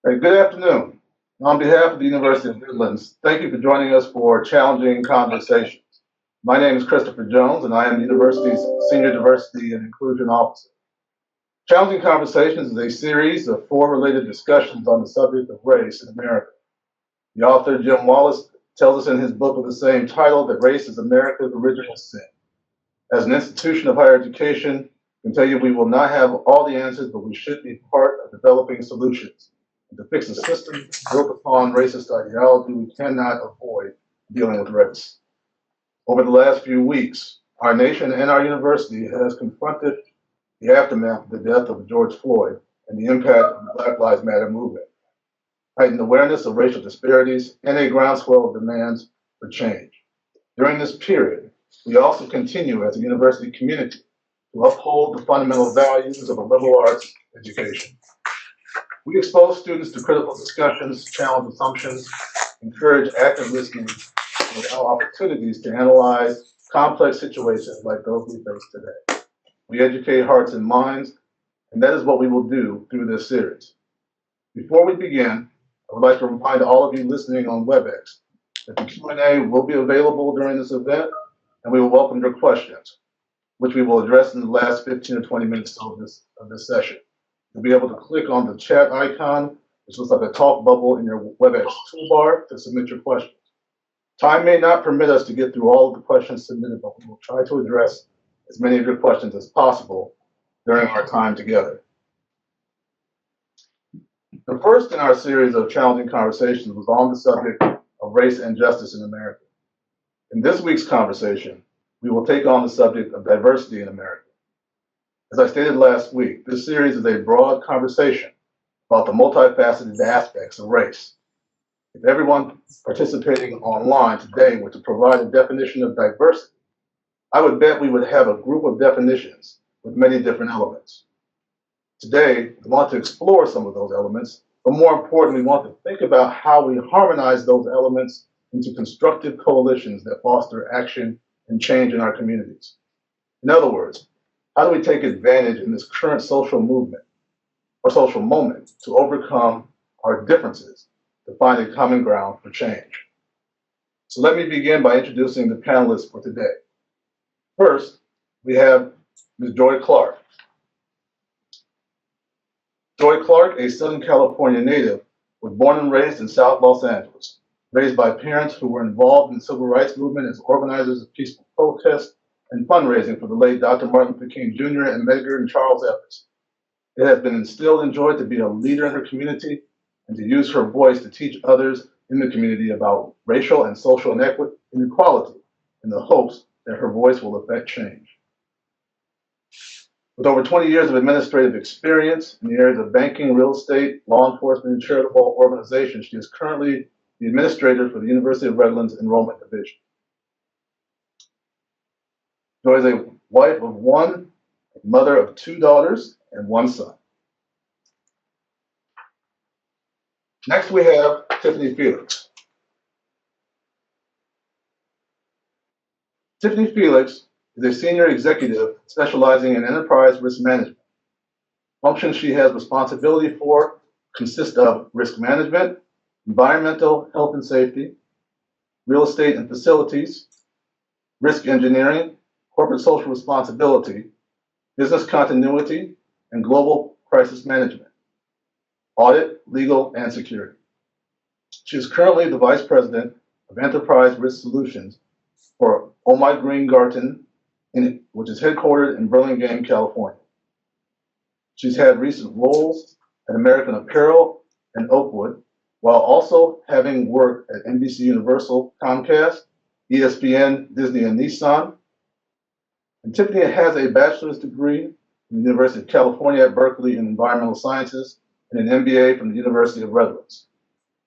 Hey, good afternoon. On behalf of the University of Redlands, thank you for joining us for Challenging Conversations. My name is Christopher Jones, and I am the university's Senior Diversity and Inclusion Officer. Challenging Conversations is a series of four related discussions on the subject of race in America. The author, Jim Wallace, tells us in his book with the same title that race is America's original sin. As an institution of higher education, I can tell you we will not have all the answers, but we should be part of developing solutions. And to fix a system built upon racist ideology, we cannot avoid dealing with race. Over the last few weeks, our nation and our university has confronted the aftermath of the death of George Floyd and the impact of the Black Lives Matter movement, heightened awareness of racial disparities, and a groundswell of demands for change. During this period, we also continue as a university community to uphold the fundamental values of a liberal arts education. We expose students to critical discussions, challenge assumptions, encourage active listening, and allow opportunities to analyze complex situations like those we face today. We educate hearts and minds, and that is what we will do through this series. Before we begin, I would like to remind all of you listening on WebEx that the Q&A will be available during this event, and we will welcome your questions, which we will address in the last 15 or 20 minutes of this session. You'll be able to click on the chat icon, which looks like a talk bubble in your WebEx toolbar to submit your questions. Time may not permit us to get through all of the questions submitted, but we will try to address as many of your questions as possible during our time together. The first in our series of challenging conversations was on the subject of race and justice in America. In this week's conversation, we will take on the subject of diversity in America. As I stated last week, this series is a broad conversation about the multifaceted aspects of race. If everyone participating online today were to provide a definition of diversity, I would bet we would have a group of definitions with many different elements. Today, we want to explore some of those elements, but more importantly, we want to think about how we harmonize those elements into constructive coalitions that foster action and change in our communities. In other words, how do we take advantage in this current social movement or social moment to overcome our differences to find a common ground for change? So let me begin by introducing the panelists for today. First, we have Ms. Joy Clark. Joy Clark, a Southern California native, was born and raised in South Los Angeles, raised by parents who were involved in the civil rights movement as organizers of peaceful protest and fundraising for the late Dr. Martin Luther King Jr. and Medgar and Charles Evans. It has been instilled in Joy to be a leader in her community and to use her voice to teach others in the community about racial and social inequality in the hopes that her voice will affect change. With over 20 years of administrative experience in the areas of banking, real estate, law enforcement, and charitable organizations, she is currently the administrator for the University of Redlands Enrollment Division. Joy is a wife of one, a mother of two daughters, and one son. Next, we have Tiffany Felix. Tiffany Felix is a senior executive specializing in enterprise risk management. Functions she has responsibility for consist of risk management, environmental health and safety, real estate and facilities, risk engineering, corporate social responsibility, business continuity, and global crisis management, audit, legal, and security. She is currently the Vice President of Enterprise Risk Solutions for Oh My Green Garden, which is headquartered in Burlingame, California. She's had recent roles at American Apparel and Oakwood, while also having worked at NBC Universal, Comcast, ESPN, Disney, and Nissan. And Tiffany has a bachelor's degree from the University of California at Berkeley in environmental sciences and an MBA from the University of Redlands.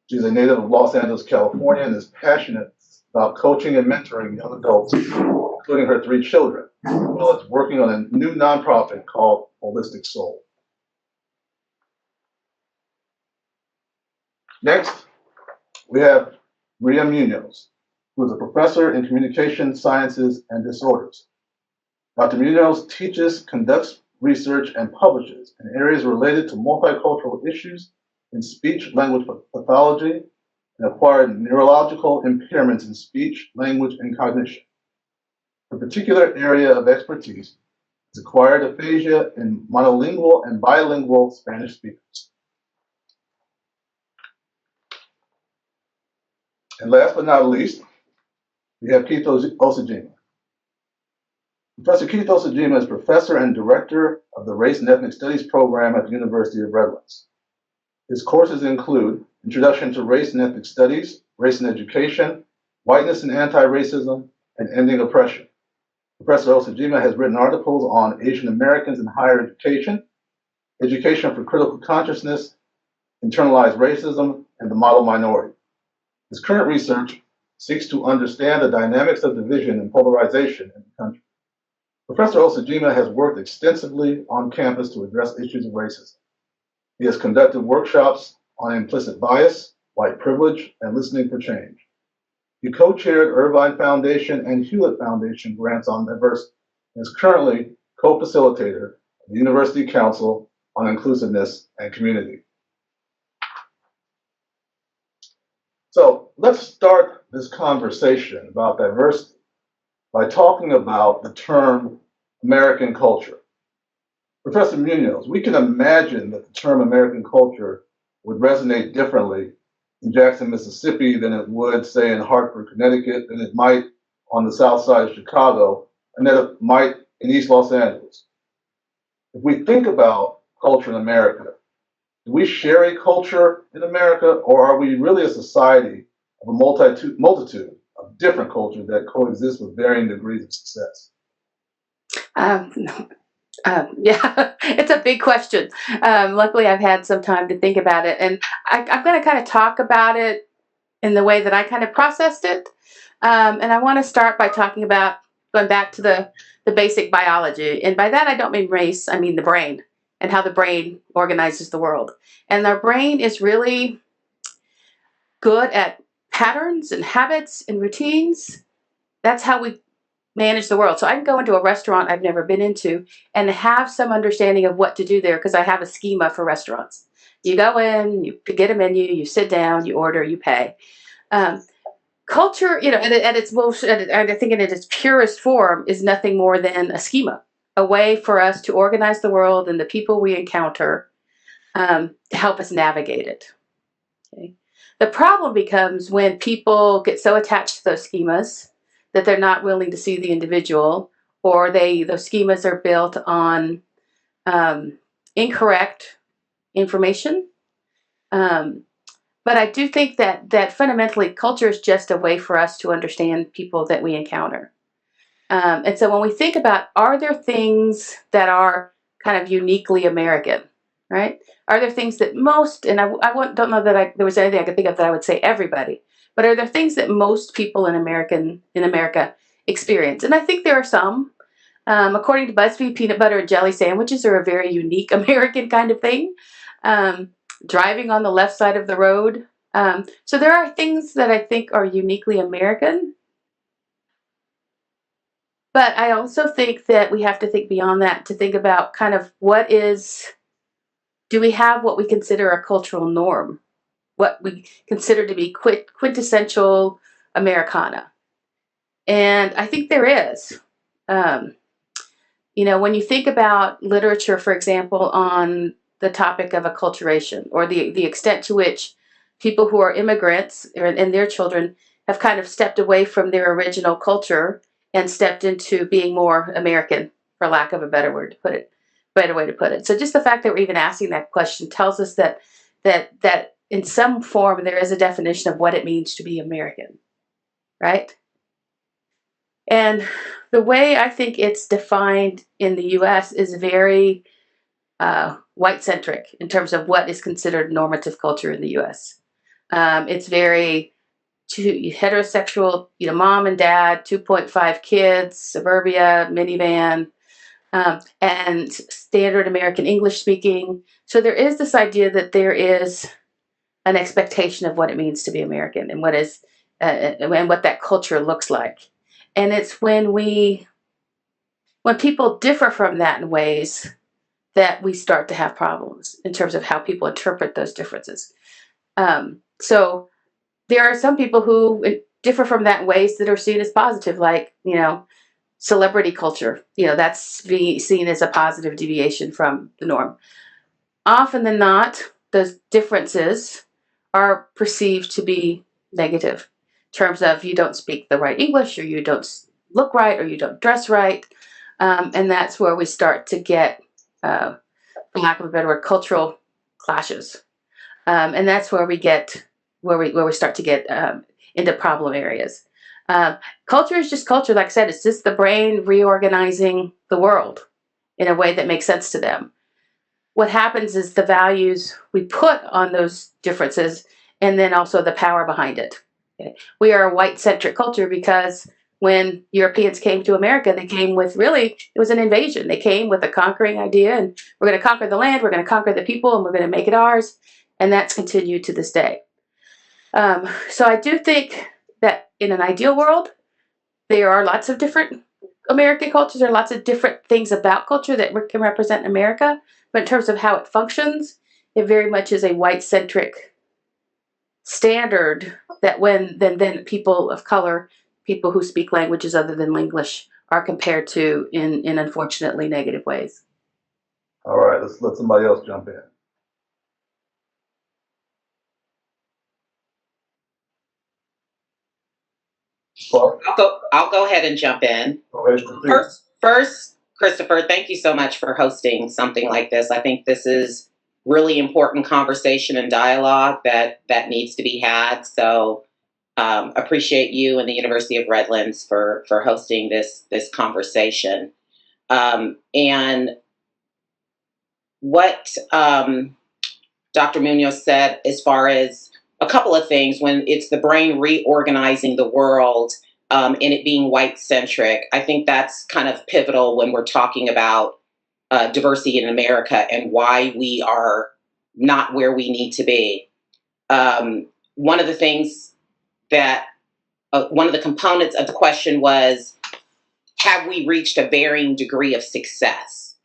She's a native of Los Angeles, California, and is passionate about coaching and mentoring young adults, including her three children, as well as working on a new nonprofit called Holistic Soul. Next, we have Maria Munoz, who is a professor in communication sciences and disorders. Dr. Munoz teaches, conducts research, and publishes in areas related to multicultural issues in speech-language pathology and acquired neurological impairments in speech, language, and cognition. Her particular area of expertise is acquired aphasia in monolingual and bilingual Spanish speakers. And last but not least, we have Keith Osajima. Professor Keith Osajima is professor and director of the Race and Ethnic Studies program at the University of Redlands. His courses include Introduction to Race and Ethnic Studies, Race and Education, Whiteness and Anti-Racism, and Ending Oppression. Professor Osajima has written articles on Asian Americans in higher education, education for critical consciousness, internalized racism, and the model minority. His current research seeks to understand the dynamics of division and polarization in the country. Professor Osajima has worked extensively on campus to address issues of racism. He has conducted workshops on implicit bias, white privilege, and listening for change. He co-chaired Irvine Foundation and Hewlett Foundation grants on diversity and is currently co-facilitator of the University Council on Inclusiveness and Community. So let's start this conversation about diversity by talking about the term American culture. Professor Munoz, we can imagine that the term American culture would resonate differently in Jackson, Mississippi than it would, say, in Hartford, Connecticut, than it might on the south side of Chicago, and that it might in East Los Angeles. If we think about culture in America, do we share a culture in America, or are we really a society of a multitude of different cultures that coexist with varying degrees of success? Yeah, it's a big question. Luckily, I've had some time to think about it, and I'm going to kind of talk about it in the way that I kind of processed it. And I want to start by talking about going back to the basic biology. And by that, I don't mean race, I mean the brain and how the brain organizes the world. And our brain is really good at patterns and habits and routines. That's how we manage the world. So I can go into a restaurant I've never been into and have some understanding of what to do there because I have a schema for restaurants. You go in, you get a menu, you sit down, you order, you pay. Culture, at its most, and I think in its purest form, is nothing more than a schema, a way for us to organize the world and the people we encounter to help us navigate it. Okay. The problem becomes when people get so attached to those schemas that they're not willing to see the individual, or those schemas are built on incorrect information. But I do think that fundamentally culture is just a way for us to understand people that we encounter. And so when we think about, are there things that are kind of uniquely American, right? Are there things that most, and I don't know that there was anything I could think of that I would say everybody, but are there things that most people in America experience? And I think there are some. According to BuzzFeed, peanut butter and jelly sandwiches are a very unique American kind of thing. Driving on the left side of the road. So there are things that I think are uniquely American. But I also think that we have to think beyond that to think about kind of do we have what we consider a cultural norm? What we consider to be quintessential Americana. And I think there is. When you think about literature, for example, on the topic of acculturation, or the extent to which people who are immigrants and their children have kind of stepped away from their original culture and stepped into being more American, for lack of a better way to put it. So just the fact that we're even asking that question tells us that in some form there is a definition of what it means to be American, right? And the way I think it's defined in the U.S. is very white-centric in terms of what is considered normative culture in the U.S. It's very heterosexual, mom and dad, 2.5 kids, suburbia, minivan, and standard American English speaking. So there is this idea that there is an expectation of what it means to be American and and what that culture looks like. And it's when people differ from that in ways that we start to have problems in terms of how people interpret those differences. So there are some people who differ from that in ways that are seen as positive, like, celebrity culture. That's being seen as a positive deviation from the norm. Often than not, those differences are perceived to be negative in terms of you don't speak the right English, or you don't look right, or you don't dress right. And that's where we start to get, for lack of a better word, cultural clashes. And that's where we get, where we start to get into problem areas. Culture is just culture. Like I said, it's just the brain reorganizing the world in a way that makes sense to them. What happens is the values we put on those differences, and then also the power behind it. Okay? We are a white-centric culture because when Europeans came to America, they came with, really, it was an invasion. They came with a conquering idea, and we're going to conquer the land, we're going to conquer the people, and we're going to make it ours. And that's continued to this day. So I do think that in an ideal world, there are lots of different American cultures. There are lots of different things about culture that can represent America. But in terms of how it functions, it very much is a white-centric standard that then people of color, people who speak languages other than English, are compared to in unfortunately negative ways. All right, let's let somebody else jump in. Well, I'll go ahead and jump in. First, Christopher, thank you so much for hosting something like this. I think this is really important conversation and dialogue that needs to be had. So appreciate you and the University of Redlands for hosting this conversation. And what Dr. Munoz said, as far as a couple of things, when it's the brain reorganizing the world, and it being white-centric, I think that's kind of pivotal when we're talking about diversity in America and why we are not where we need to be. One of the things that, one of the components of the question was, have we reached a varying degree of success?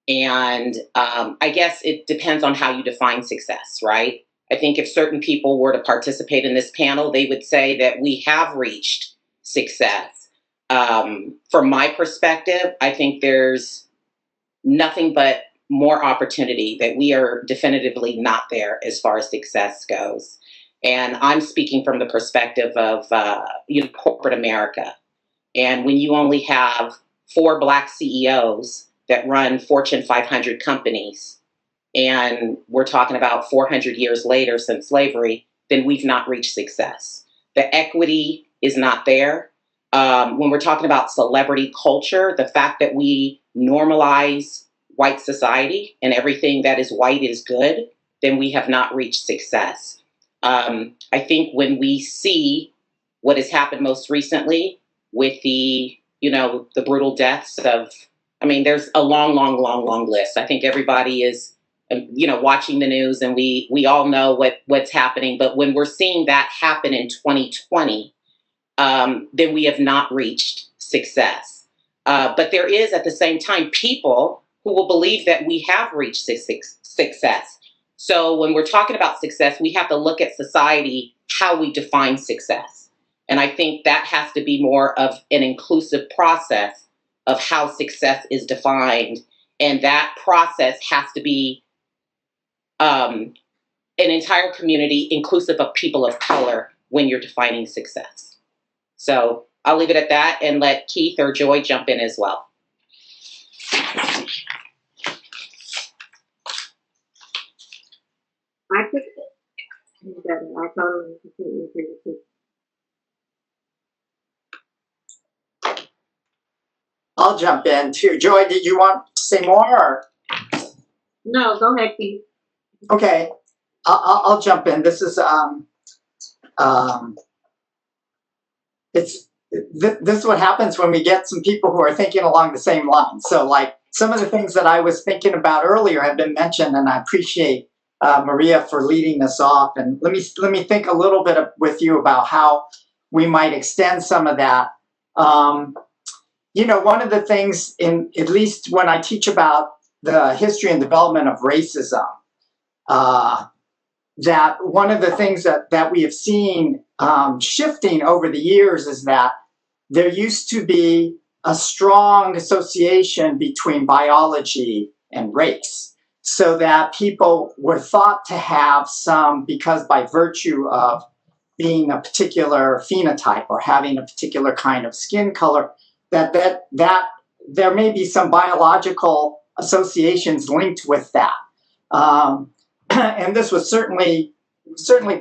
And I guess it depends on how you define success, right? I think if certain people were to participate in this panel, they would say that we have reached success. From my perspective, I think there's nothing but more opportunity, that we are definitively not there as far as success goes. And I'm speaking from the perspective of corporate America. And when you only have 4 Black CEOs that run Fortune 500 companies, and we're talking about 400 years later since slavery, then we've not reached success. The equity is not there. When we're talking about celebrity culture, the fact that we normalize white society and everything that is white is good, then we have not reached success. I think when we see what has happened most recently with the brutal deaths of, there's a long list. I think everybody is, watching the news, and we all know what's happening. But when we're seeing that happen in 2020, then we have not reached success. But there is, at the same time, people who will believe that we have reached success. So when we're talking about success, we have to look at society, how we define success. And I think that has to be more of an inclusive process of how success is defined. And that process has to be an entire community, inclusive of people of color, when you're defining success. So I'll leave it at that and let Keith or Joy jump in as well. I could better. I totally completely agree with you. I'll jump in too. Joy, did you want to say more? Or? No, go ahead, Keith. Okay, I'll jump in. This is this is what happens when we get some people who are thinking along the same lines. So, like, some of the things that I was thinking about earlier have been mentioned, and I appreciate Maria for leading us off. And let me think a little bit with you about how we might extend some of that. One of the things, at least when I teach about the history and development of racism, that one of the things that we have seen shifting over the years is that there used to be a strong association between biology and race, so that people were thought to have some, because by virtue of being a particular phenotype or having a particular kind of skin color, that there may be some biological associations linked with that. And this was certainly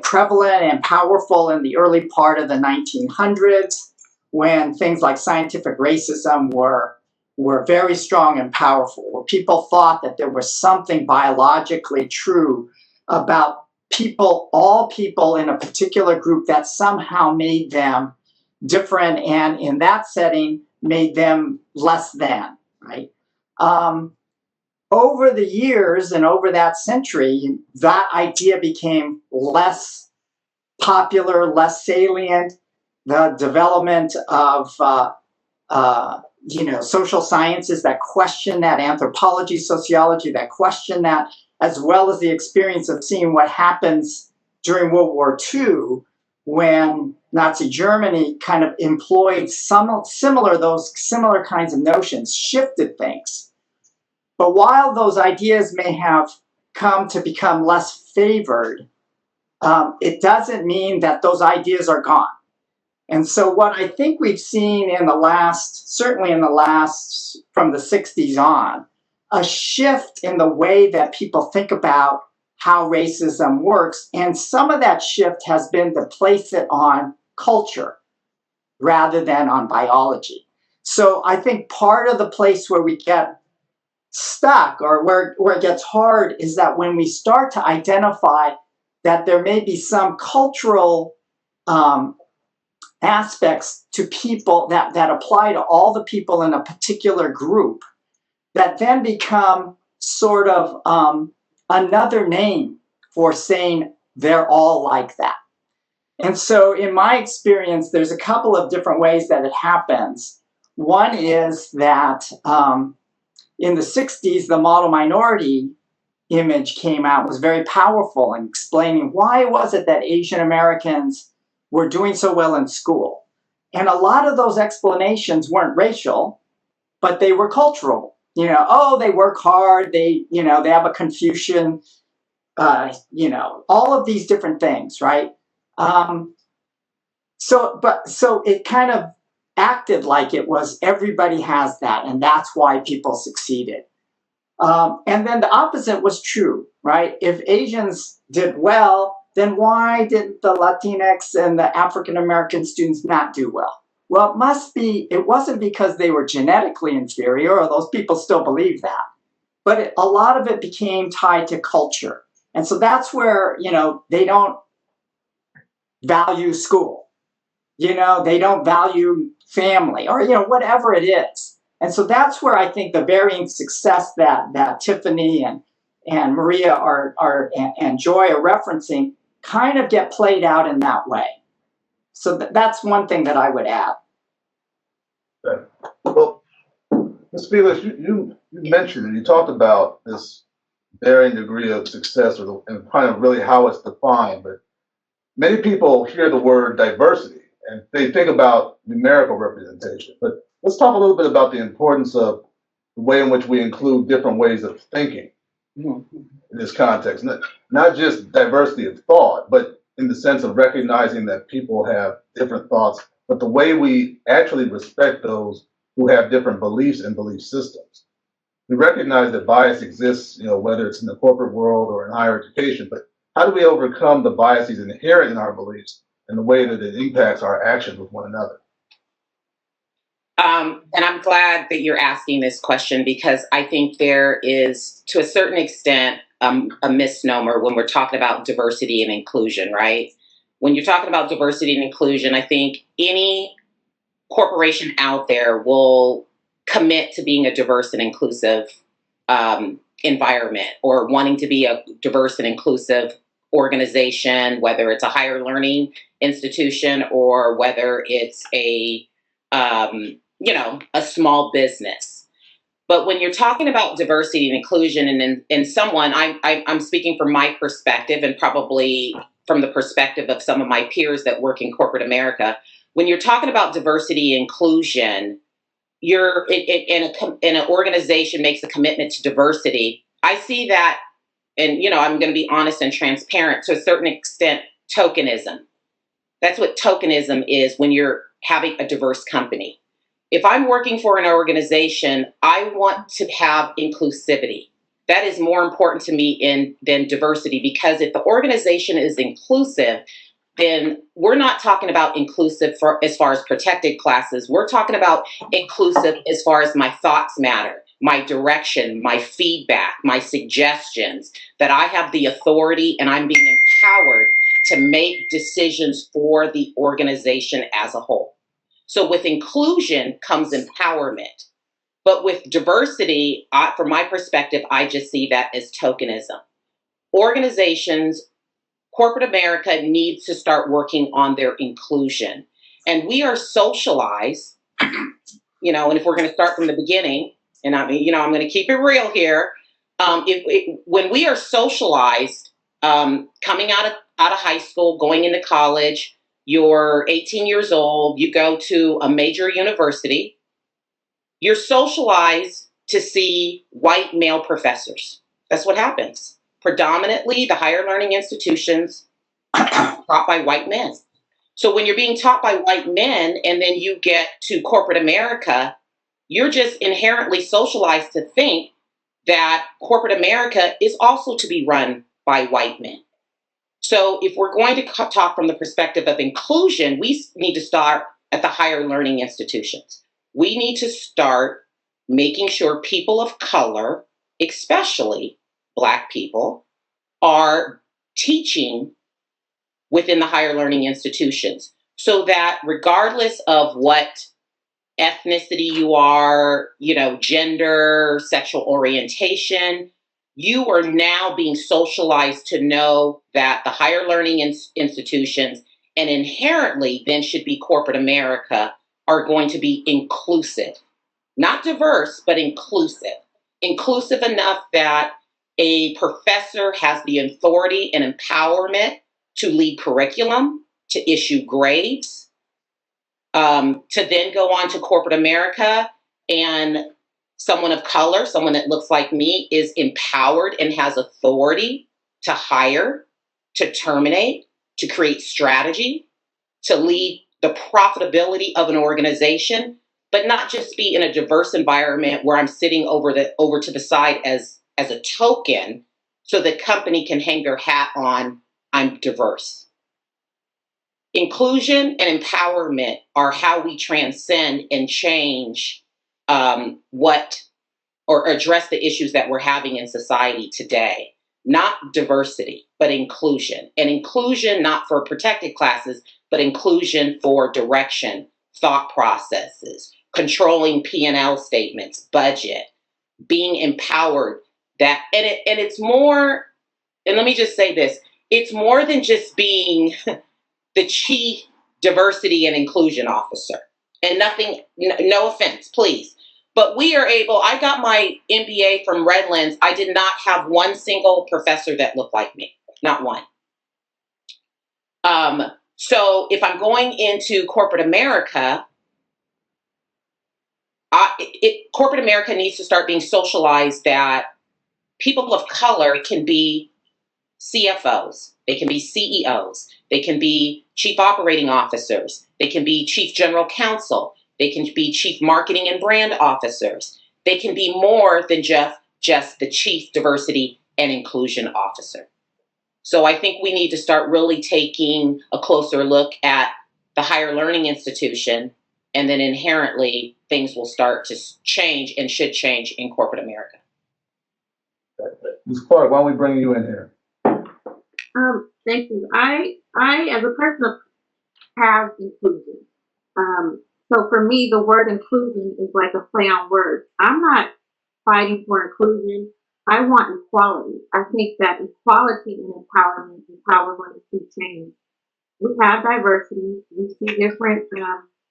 prevalent and powerful in the early part of the 1900s, when things like scientific racism were very strong and powerful, where people thought that there was something biologically true about people, all people in a particular group, that somehow made them different, and in that setting made them less than, right? Over the years and over that century, that idea became less popular, less salient. The development of social sciences that question that, anthropology, sociology that question that, as well as the experience of seeing what happens during World War II, when Nazi Germany kind of employed those similar kinds of notions, shifted things. But while those ideas may have come to become less favored, it doesn't mean that those ideas are gone. And so what I think we've seen certainly in the last, from the 60s on, a shift in the way that people think about how racism works. And some of that shift has been to place it on culture rather than on biology. So I think part of the place where we get stuck, or where it gets hard, is that when we start to identify that there may be some cultural aspects to people that apply to all the people in a particular group, that then become sort of another name for saying they're all like that. And so in my experience, there's a couple of different ways that it happens. One is that in the 60s, the model minority image came out, was very powerful in explaining why was it that Asian Americans were doing so well in school. And a lot of those explanations weren't racial, but they were cultural. They work hard, they have a Confucian, all of these different things, right? So it kind of acted like it was everybody has that, and that's why people succeeded. And then the opposite was true, right? If Asians did well, then why didn't the Latinx and the African American students not do well? Well, it wasn't because they were genetically inferior, or those people still believe that, but a lot of it became tied to culture. And so that's where, they don't value school, they don't value family, or, whatever it is. And so that's where I think the varying success that Tiffany and Maria and Joy are referencing kind of get played out in that way. So that's one thing that I would add. Okay. Well, Ms. Felix, you mentioned and you talked about this varying degree of success, and kind of really how it's defined. But many people hear the word diversity and they think about numerical representation. But let's talk a little bit about the importance of the way in which we include different ways of thinking in this context. Not just diversity of thought, but in the sense of recognizing that people have different thoughts, but the way we actually respect those who have different beliefs and belief systems. We recognize that bias exists, whether it's in the corporate world or in higher education, but how do we overcome the biases inherent in our beliefs and the way that it impacts our actions with one another? And I'm glad that you're asking this question, because I think there is, to a certain extent, a misnomer when we're talking about diversity and inclusion, right? When you're talking about diversity and inclusion, I think any corporation out there will commit to being a diverse and inclusive environment, or wanting to be a diverse and inclusive organization, whether it's a higher learning institution or whether it's a small business. But when you're talking about diversity and inclusion, and in someone, I'm speaking from my perspective and probably from the perspective of some of my peers that work in corporate America, when you're talking about diversity and inclusion, in an organization makes a commitment to diversity. I see that, and I'm going to be honest and transparent to a certain extent, tokenism. That's what tokenism is when you're having a diverse company. If I'm working for an organization, I want to have inclusivity. That is more important to me than diversity, because if the organization is inclusive, then we're not talking about inclusive as far as protected classes. We're talking about inclusive as far as my thoughts matter, my direction, my feedback, my suggestions, that I have the authority and I'm being empowered to make decisions for the organization as a whole. So with inclusion comes empowerment. But with diversity, from my perspective, I just see that as tokenism. Organizations, corporate America needs to start working on their inclusion. And we are socialized, and if we're going to start from the beginning, and I'm going to keep it real here. When we are socialized, coming out of high school, going into college, you're 18 years old, you go to a major university, you're socialized to see white male professors. That's what happens. Predominantly, the higher learning institutions taught by white men. So when you're being taught by white men and then you get to corporate America, you're just inherently socialized to think that corporate America is also to be run by white men. So if we're going to talk from the perspective of inclusion, we need to start at the higher learning institutions. We need to start making sure people of color, especially Black people, are teaching within the higher learning institutions, so that regardless of what ethnicity you are, gender, sexual orientation, you are now being socialized to know that the higher learning institutions, and inherently then should be corporate America, are going to be inclusive. Not diverse, but inclusive. Inclusive enough that a professor has the authority and empowerment to lead curriculum, to issue grades, to then go on to corporate America, and someone of color, someone that looks like me, is empowered and has authority to hire, to terminate, to create strategy, to lead the profitability of an organization, but not just be in a diverse environment where I'm sitting over to the side as a token so the company can hang their hat on, I'm diverse. Inclusion and empowerment are how we transcend and change or address the issues that we're having in society today. Not diversity, but inclusion. And inclusion not for protected classes, but inclusion for direction, thought processes, controlling P&L statements, budget, being empowered. And it's more, and let me just say this, it's more than just being the chief diversity and inclusion officer. And no offense, please. But we are able, I got my MBA from Redlands. I did not have one single professor that looked like me, not one. So if I'm going into corporate America, corporate America needs to start being socialized that people of color can be CFOs, they can be CEOs, they can be chief operating officers, they can be chief general counsel, they can be chief marketing and brand officers. They can be more than just the chief diversity and inclusion officer. So I think we need to start really taking a closer look at the higher learning institution, and then inherently things will start to change and should change in corporate America. Ms. Clark, why don't we bring you in here? Thank you. I as a person of have inclusion. So for me, the word inclusion is like a play on words. I'm not fighting for inclusion. I want equality. I think that equality and empowerment is how we're going to see change. We have diversity. We see different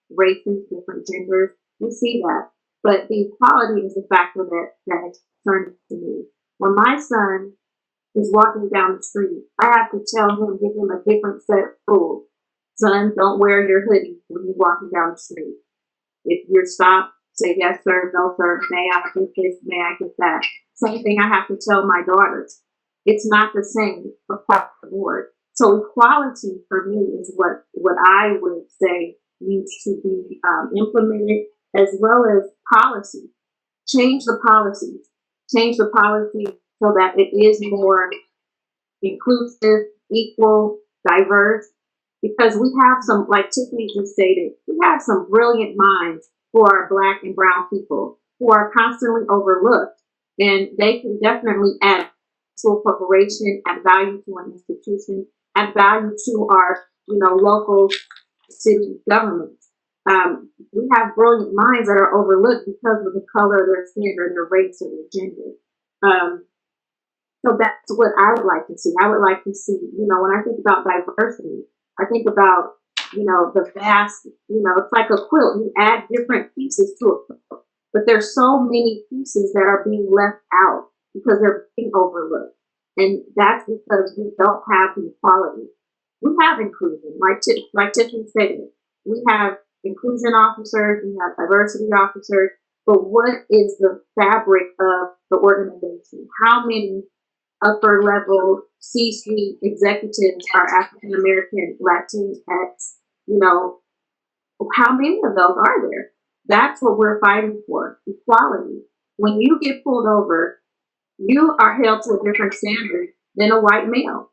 races, different genders. We see that. But the equality is a factor that is concerning to me. When my son is walking down the street, I have to tell him, give him a different set of rules. Son, don't wear your hoodie when you're walking down the street. If you're stopped, say yes, sir, no, sir, may I get this, may I get that. Same thing I have to tell my daughters. It's not the same across the board. So equality for me is what I would say needs to be implemented, as well as policy. Change the policies. Change the policy so that it is more inclusive, equal, diverse. Because we have some, like Tiffany just stated, we have some brilliant minds who are Black and brown people who are constantly overlooked, and they can definitely add to a corporation, add value to an institution, add value to our, local city governments. We have brilliant minds that are overlooked because of the color of their skin or their race or their gender. So that's what I would like to see. I would like to see, when I think about diversity, I think about, the vast, it's like a quilt. You add different pieces to a quilt, but there's so many pieces that are being left out because they're being overlooked. And that's because we don't have the equality. We have inclusion, like Tiffany stated. We have inclusion officers, we have diversity officers, but what is the fabric of the organization? How many upper level C-suite executives are African American, Latinx, how many of those are there? That's what we're fighting for, equality. When you get pulled over, you are held to a different standard than a white male.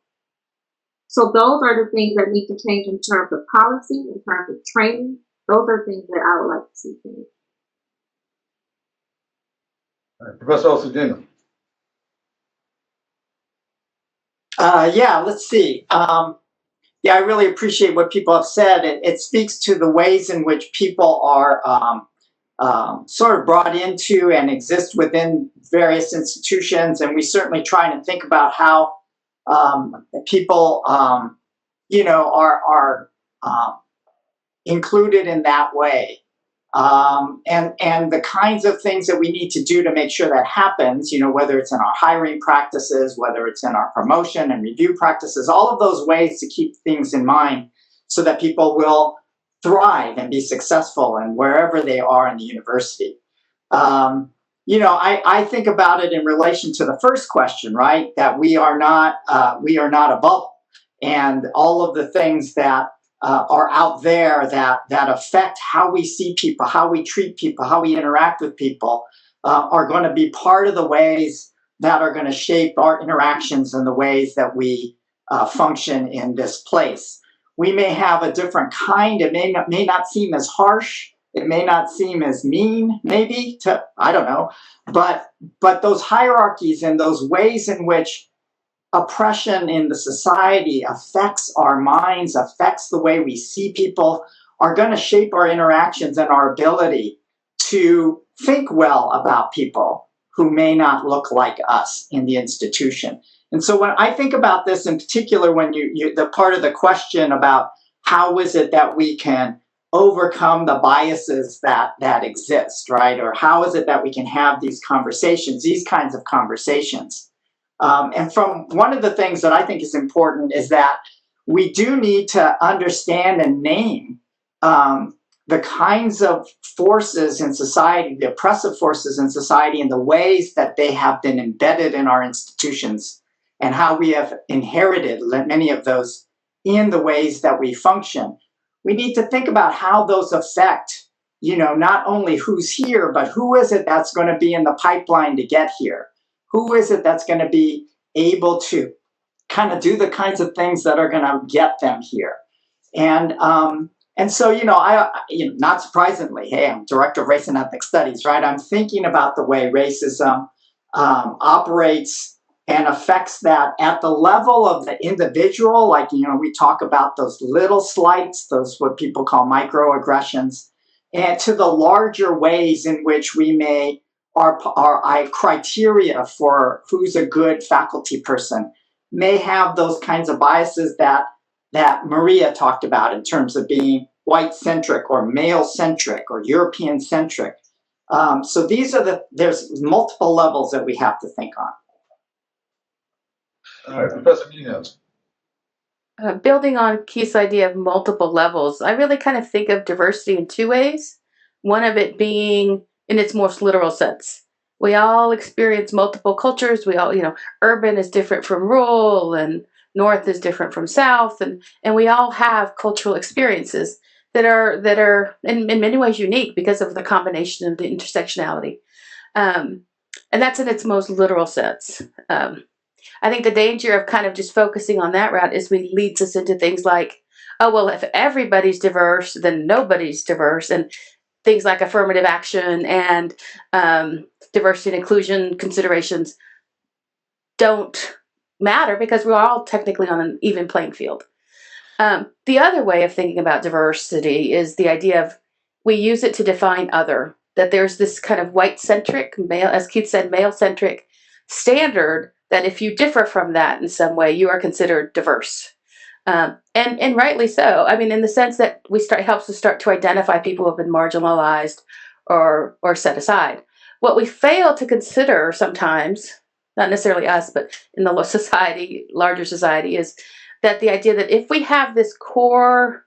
So those are the things that need to change in terms of policy, in terms of training. Those are things that I would like to see change. Professor Osajima. Let's see. I really appreciate what people have said. It speaks to the ways in which people are sort of brought into and exist within various institutions, and we certainly try to think about how people, are included in that way. And the kinds of things that we need to do to make sure that happens, whether it's in our hiring practices, whether it's in our promotion and review practices, all of those ways to keep things in mind so that people will thrive and be successful in wherever they are in the university. I think about it in relation to the first question, right? That we are not a bubble, and all of the things that are out there that affect how we see people, how we treat people, how we interact with people, are going to be part of the ways that are going to shape our interactions and the ways that we function in this place. We may have a different kind. It may not seem as harsh. It may not seem as mean, maybe, I don't know. But those hierarchies and those ways in which oppression in the society affects our minds, affects the way we see people, are going to shape our interactions and our ability to think well about people who may not look like us in the institution. And so when I think about this in particular, when the part of the question about how is it that we can overcome the biases that exist, right? Or how is it that we can have these conversations, these kinds of conversations? And from one of the things that I think is important is that we do need to understand and name the kinds of forces in society, the oppressive forces in society, and the ways that they have been embedded in our institutions, and how we have inherited many of those in the ways that we function. We need to think about how those affect, not only who's here, but who is it that's going to be in the pipeline to get here? Who is it that's going to be able to kind of do the kinds of things that are going to get them here? And so, not surprisingly, hey, I'm director of race and ethnic studies, right? I'm thinking about the way racism operates and affects that at the level of the individual. Like, we talk about those little slights, those what people call microaggressions, and to the larger ways in which we may, our criteria for who's a good faculty person may have those kinds of biases that Maria talked about in terms of being white-centric or male-centric or European-centric. So there's multiple levels that we have to think on. All right, Professor Munoz. Building on Keith's idea of multiple levels, I really kind of think of diversity in two ways. One of it being in its most literal sense. We all experience multiple cultures. We all, urban is different from rural, and north is different from south, and we all have cultural experiences that are in many ways unique because of the combination of the intersectionality. And that's in its most literal sense. I think the danger of kind of just focusing on that route leads us into things like, oh, well, if everybody's diverse, then nobody's diverse. And things like affirmative action and diversity and inclusion considerations don't matter because we're all technically on an even playing field. The other way of thinking about diversity is the idea of we use it to define other, that there's this kind of white-centric, male, as Keith said, male-centric standard that if you differ from that in some way, you are considered diverse. And rightly so. I mean, in the sense that it helps us start to identify people who have been marginalized or set aside. What we fail to consider sometimes, not necessarily us, but in the larger society, is that the idea that if we have this core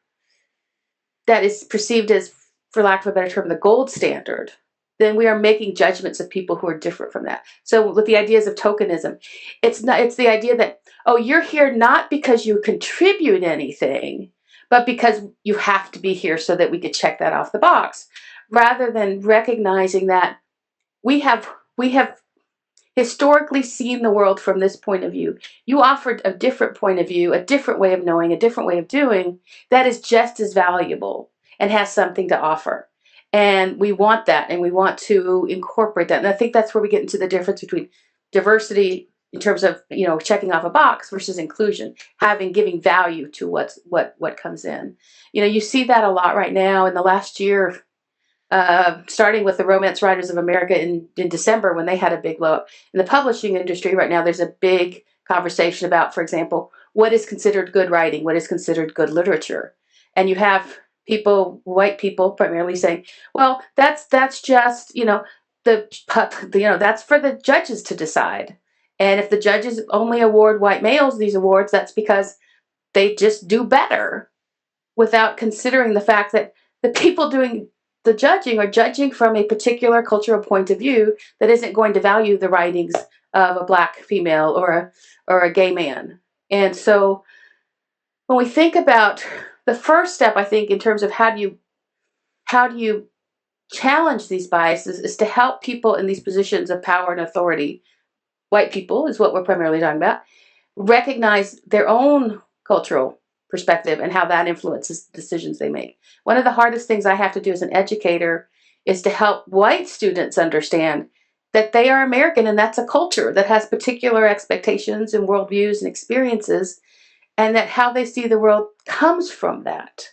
that is perceived as, for lack of a better term, the gold standard, then we are making judgments of people who are different from that. So with the ideas of tokenism, it's the idea that, oh, you're here not because you contribute anything, but because you have to be here so that we could check that off the box, rather than recognizing that we have historically seen the world from this point of view. You offered a different point of view, a different way of knowing, a different way of doing that is just as valuable and has something to offer. And we want that, and we want to incorporate that. And I think that's where we get into the difference between diversity in terms of, checking off a box versus inclusion, giving value to what comes in. You see that a lot right now in the last year, starting with the Romance Writers of America in December when they had a big blow up. In the publishing industry right now, there's a big conversation about, for example, what is considered good writing, what is considered good literature. And you have white people primarily saying, well, that's just, that's for the judges to decide. And if the judges only award white males these awards, that's because they just do better, without considering the fact that the people doing the judging are judging from a particular cultural point of view that isn't going to value the writings of a Black female or a gay man. And so when we think about the first step, I think, in terms of how do you challenge these biases, is to help people in these positions of power and authority, white people is what we're primarily talking about, recognize their own cultural perspective and how that influences the decisions they make. One of the hardest things I have to do as an educator is to help white students understand that they are American, and that's a culture that has particular expectations and worldviews and experiences, and that how they see the world comes from that,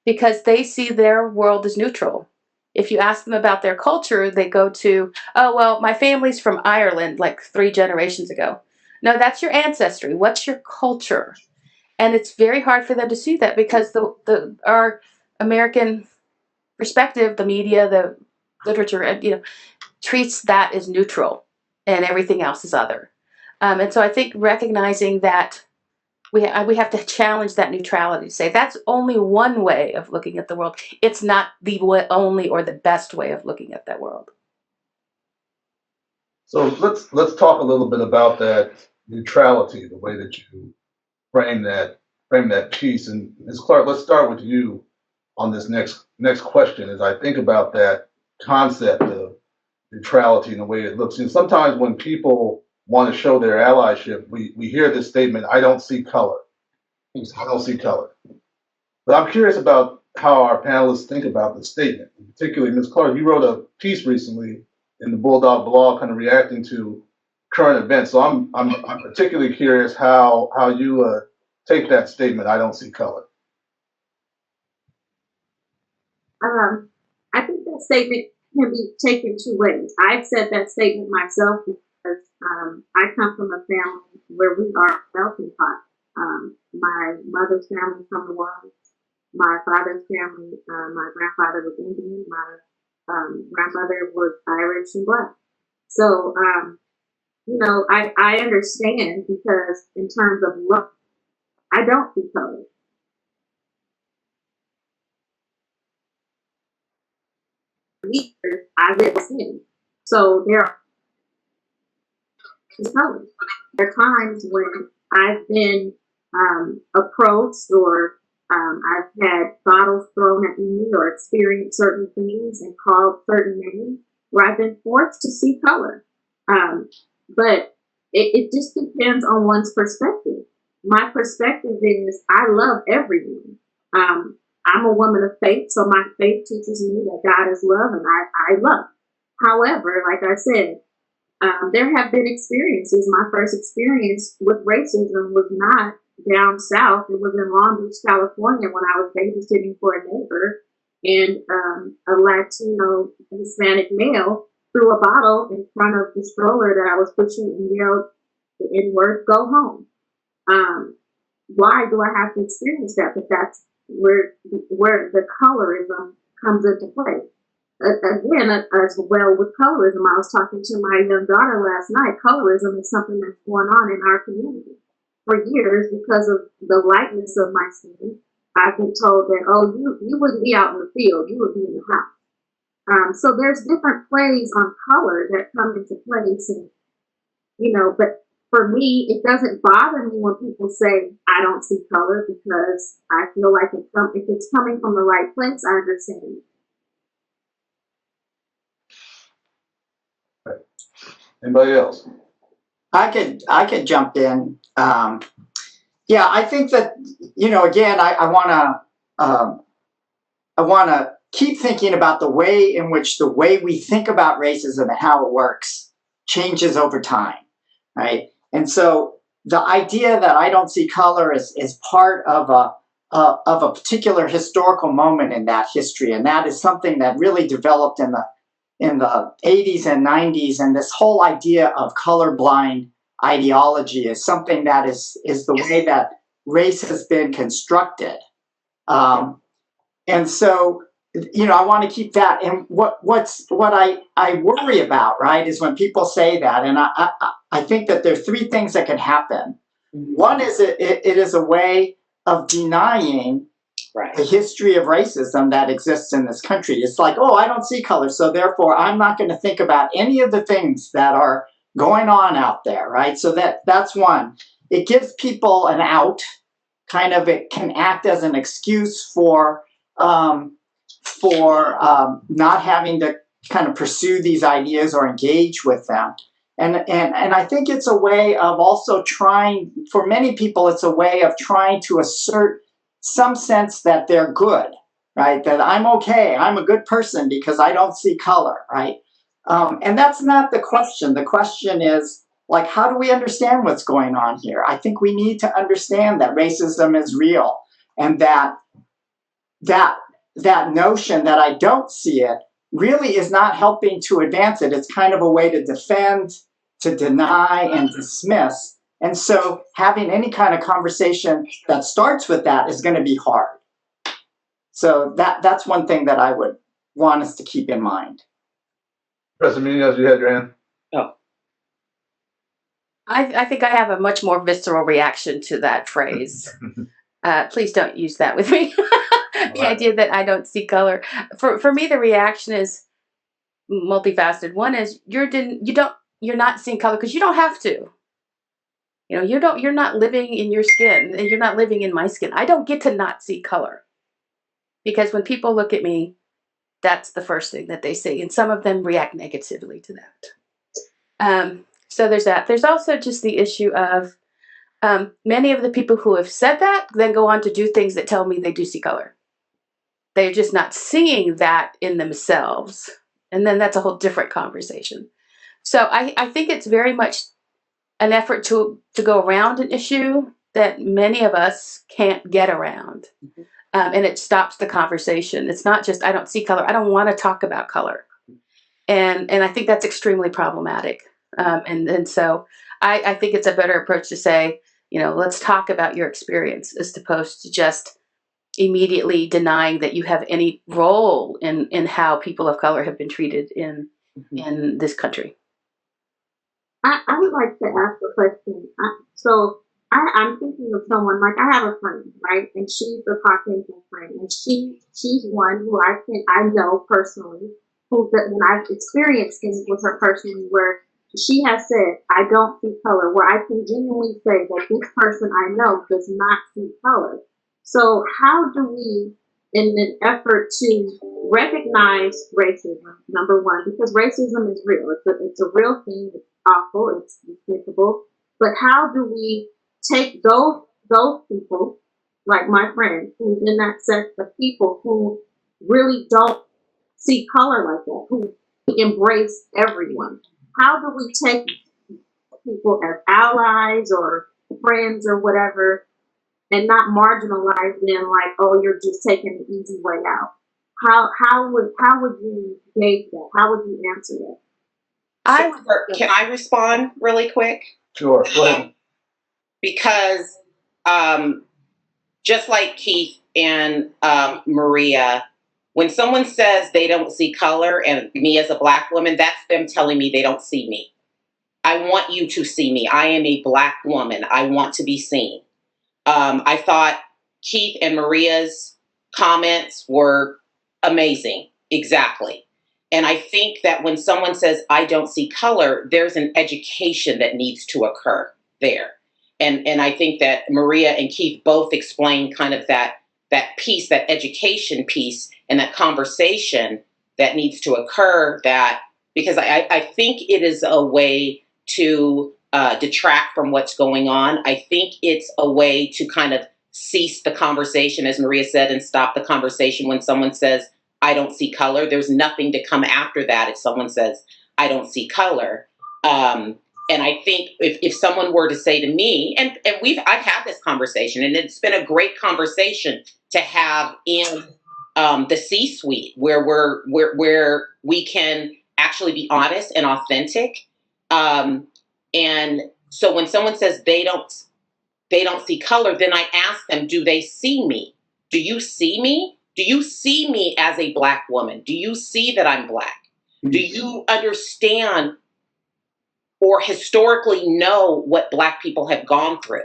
because they see their world as neutral. If you ask them about their culture, they go to, oh, well, my family's from Ireland like 3 generations ago. No, that's your ancestry. What's your culture? And it's very hard for them to see that because our American perspective, the media, the literature, treats that as neutral, and everything else is other. And so I think recognizing that we have to challenge that neutrality, say that's only one way of looking at the world. It's not the only or the best way of looking at that world. So let's talk a little bit about that neutrality, the way that you frame that piece. And Ms. Clark, let's start with you on this next question. As I think about that concept of neutrality and the way it looks, and sometimes when people want to show their allyship, we hear this statement, I don't see color. I don't see color. But I'm curious about how our panelists think about this statement. Particularly, Ms. Clark, you wrote a piece recently in the Bulldog blog kind of reacting to current events. So I'm particularly curious how you take that statement, I don't see color. I think that statement can be taken 2 ways. I've said that statement myself because I come from a family where we are melting pot. My mother's family from New Orleans, my father's family, my grandfather was Indian, my grandmother was Irish and Black. So, I understand because in terms of look, I don't see color. I live in. So there are colors. There are times when I've been approached or I've had bottles thrown at me or experienced certain things and called certain names where I've been forced to see color. But it just depends on one's perspective. My perspective is I love everyone. I'm a woman of faith, so my faith teaches me that God is love and I love. However, like I said, there have been experiences. My first experience with racism was not down south. It was in Long Beach, California, when I was babysitting for a neighbor, and a Latino Hispanic male threw a bottle in front of the stroller that I was pushing and yelled the N-word, "Go home." Why do I have to experience that? But that's where the colorism comes into play. Again, as well with colorism, I was talking to my young daughter last night. Colorism is something that's going on in our community for years because of the lightness of my skin. I've been told that, oh, you wouldn't be out in the field, you would be in the house. So there's different plays on color that come into place, and but for me, it doesn't bother me when people say I don't see color because I feel like if it's coming from the right place, I understand it. Anybody else? I could jump in. Yeah, I think that again, I want to keep thinking about the way in which the way we think about racism and how it works changes over time, right? And so the idea that I don't see color is part of a particular historical moment in that history, and that is something that really developed in the 80s and 90s, and this whole idea of colorblind ideology is something that is the way that race has been constructed. And so, I want to keep that. And what I worry about, right, is when people say that, and I think that there are three things that can happen. One is it is a way of denying the history of racism that exists in this country. It's like, oh, I don't see color, so therefore I'm not going to think about any of the things that are going on out there, right? So that's one. It gives people an out, kind of. It can act as an excuse for not having to kind of pursue these ideas or engage with them. And I think it's a way of also trying, for many people, it's a way of trying to assert some sense that they're good, right? That I'm okay, I'm a good person because I don't see color, right? And that's not the question. The question is, like, how do we understand what's going on here? I think we need to understand that racism is real, and that notion that I don't see it really is not helping to advance it. It's kind of a way to defend, to deny, and dismiss. And so having any kind of conversation that starts with that is going to be hard. So that's one thing that I would want us to keep in mind. Professor Munoz, you had your hand. Oh. I think I have a much more visceral reaction to that phrase. Please don't use that with me. The idea that I don't see color. For me, the reaction is multifaceted. One is you're not seeing color because you don't have to. You're not living in your skin, and you're not living in my skin. I don't get to not see color. Because when people look at me, that's the first thing that they see, and some of them react negatively to that. So there's that. There's also just the issue of many of the people who have said that then go on to do things that tell me they do see color. They're just not seeing that in themselves. And then that's a whole different conversation. So I think it's very much an effort to go around an issue that many of us can't get around. Mm-hmm. And it stops the conversation. It's not just, I don't see color. I don't want to talk about color. And I think that's extremely problematic. And so I think it's a better approach to say, let's talk about your experience as opposed to just immediately denying that you have any role in how people of color have been treated in this country. I would like to ask a question. I'm thinking of someone, like I have a friend, right? And she's a Caucasian friend. And she's one who I know personally, when I've experienced things with her personally where she has said, I don't see color, where I can genuinely say that this person I know does not see color. So how do we, in an effort to recognize racism, number one, because racism is real. It's a real thing. It's awful. It's despicable. But how do we take those people, like my friend, who's in that set of people who really don't see color like that, who embrace everyone? How do we take people as allies or friends or whatever, and not marginalize them like, oh, you're just taking the easy way out? How would you gauge that? How would you answer that? Can I respond really quick? Sure, go ahead. Because just like Keith and Maria, when someone says they don't see color, and me as a Black woman, that's them telling me they don't see me. I want you to see me. I am a Black woman. I want to be seen. I thought Keith and Maria's comments were amazing. Exactly. And I think that when someone says, I don't see color, there's an education that needs to occur there. And I think that Maria and Keith both explained kind of that piece, that education piece, and that conversation that needs to occur, that because I think it is a way to detract from what's going on. I think it's a way to kind of cease the conversation, as Maria said, and stop the conversation when someone says, I don't see color. There's nothing to come after that if someone says, I don't see color. And I think if someone were to say to me, and I've had this conversation, and it's been a great conversation to have in the C-suite, where we can actually be honest and authentic. And so when someone says they don't see color, then I ask them, do they see me? Do you see me? Do you see me as a Black woman? Do you see that I'm Black? Do you understand or historically know what Black people have gone through?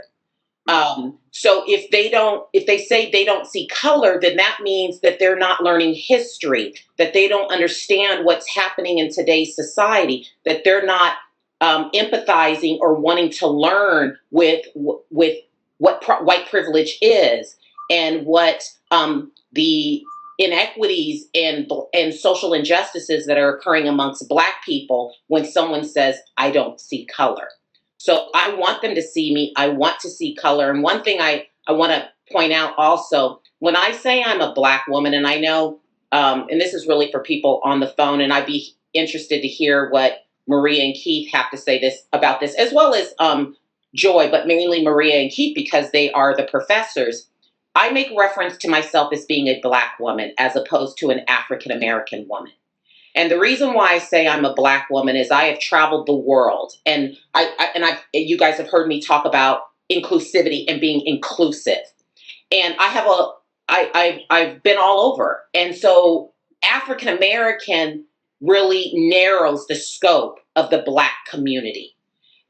So if they say they don't see color, then that means that they're not learning history, that they don't understand what's happening in today's society, that they're not empathizing or wanting to learn with what white privilege is, and what the inequities and social injustices that are occurring amongst Black people when someone says, I don't see color. So I want them to see me. I want to see color. And one thing I want to point out also, when I say I'm a Black woman, and I know, and this is really for people on the phone, and I'd be interested to hear what Maria and Keith have to say about this, as well as Joy, but mainly Maria and Keith, because they are the professors. I make reference to myself as being a Black woman as opposed to an African American woman. And the reason why I say I'm a Black woman is I have traveled the world, and you guys have heard me talk about inclusivity and being inclusive. And I've been all over. And so African American really narrows the scope of the Black community.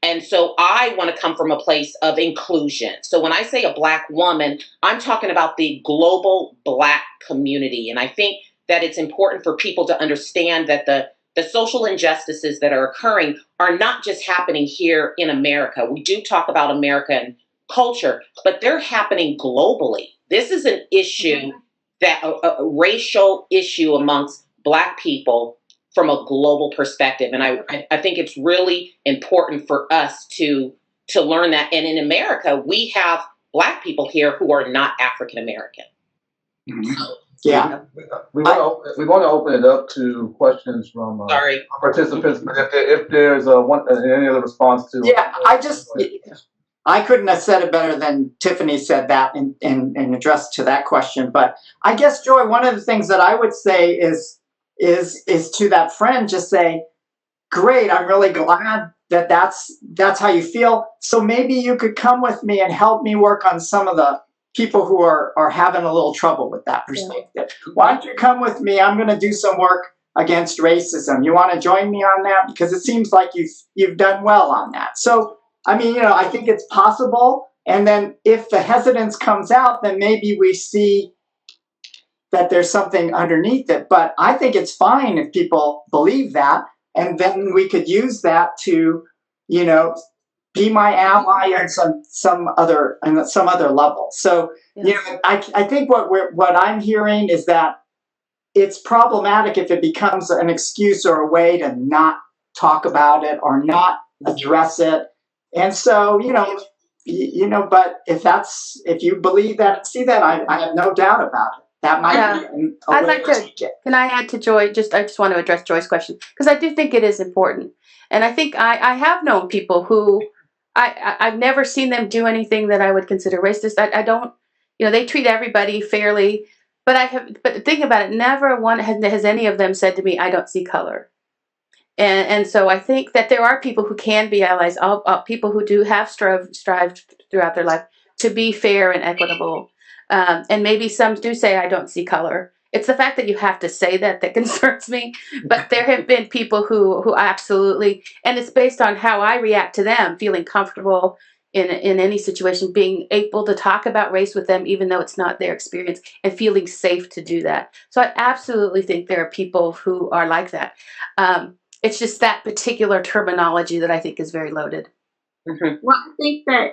And so I want to come from a place of inclusion. So when I say a Black woman, I'm talking about the global Black community. And I think that it's important for people to understand that the social injustices that are occurring are not just happening here in America. We do talk about American culture, but they're happening globally. This is an issue, that a racial issue amongst Black people from a global perspective. And I think it's really important for us to learn that. And in America, we have Black people here who are not African American. Yeah. We want to open it up to questions from participants, but if there's any other response to I couldn't have said it better than Tiffany said that in address to that question. But I guess, Joy, one of the things that I would say is to that friend, just say, great, I'm really glad that that's how you feel. So maybe you could come with me and help me work on some of the people who are having a little trouble with that perspective. Why don't you come with me? I'm going to do some work against racism. You want to join me on that? Because it seems like you've done well on that. So, I mean, I think it's possible. And then if the hesitance comes out, then maybe we see that there's something underneath it. But I think it's fine if people believe that. And then we could use that to, be my ally on some other level. So, I think what I'm hearing is that it's problematic if it becomes an excuse or a way to not talk about it or not address it. And so, but if you believe that and see that, I have no doubt about it. That might be a I'd way like to to. take it. Can I add to Joy? I just want to address Joy's question because I do think it is important, and I think I have known people who I've never seen them do anything that I would consider racist. I don't, they treat everybody fairly, but the thing about it, never one has any of them said to me, "I don't see color," and so I think that there are people who can be allies, people who do have strived throughout their life to be fair and equitable. And maybe some do say, I don't see color. It's the fact that you have to say that concerns me. But there have been people who absolutely, and it's based on how I react to them, feeling comfortable in any situation, being able to talk about race with them, even though it's not their experience, and feeling safe to do that. So I absolutely think there are people who are like that. It's just that particular terminology that I think is very loaded. Mm-hmm. Well, I think that,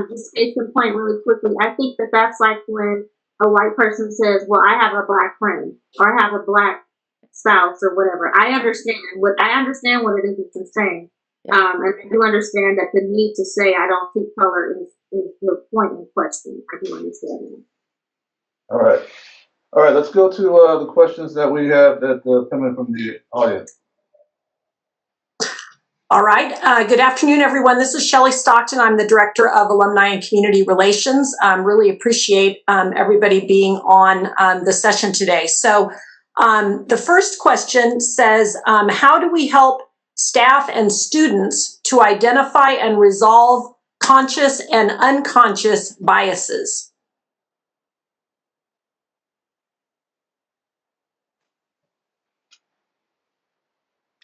just case in point really quickly, I think that that's like when a white person says, well, I have a black friend or I have a black spouse or whatever. I understand what it is it's saying. Yeah. And I do understand that the need to say I don't see color is the point in question. I do understand that. All right. Let's go to the questions that we have that coming from the audience. All right. Good afternoon, everyone. This is Shelley Stockton. I'm the Director of Alumni and Community Relations. Really appreciate everybody being on the session today. So the first question says, how do we help staff and students to identify and resolve conscious and unconscious biases?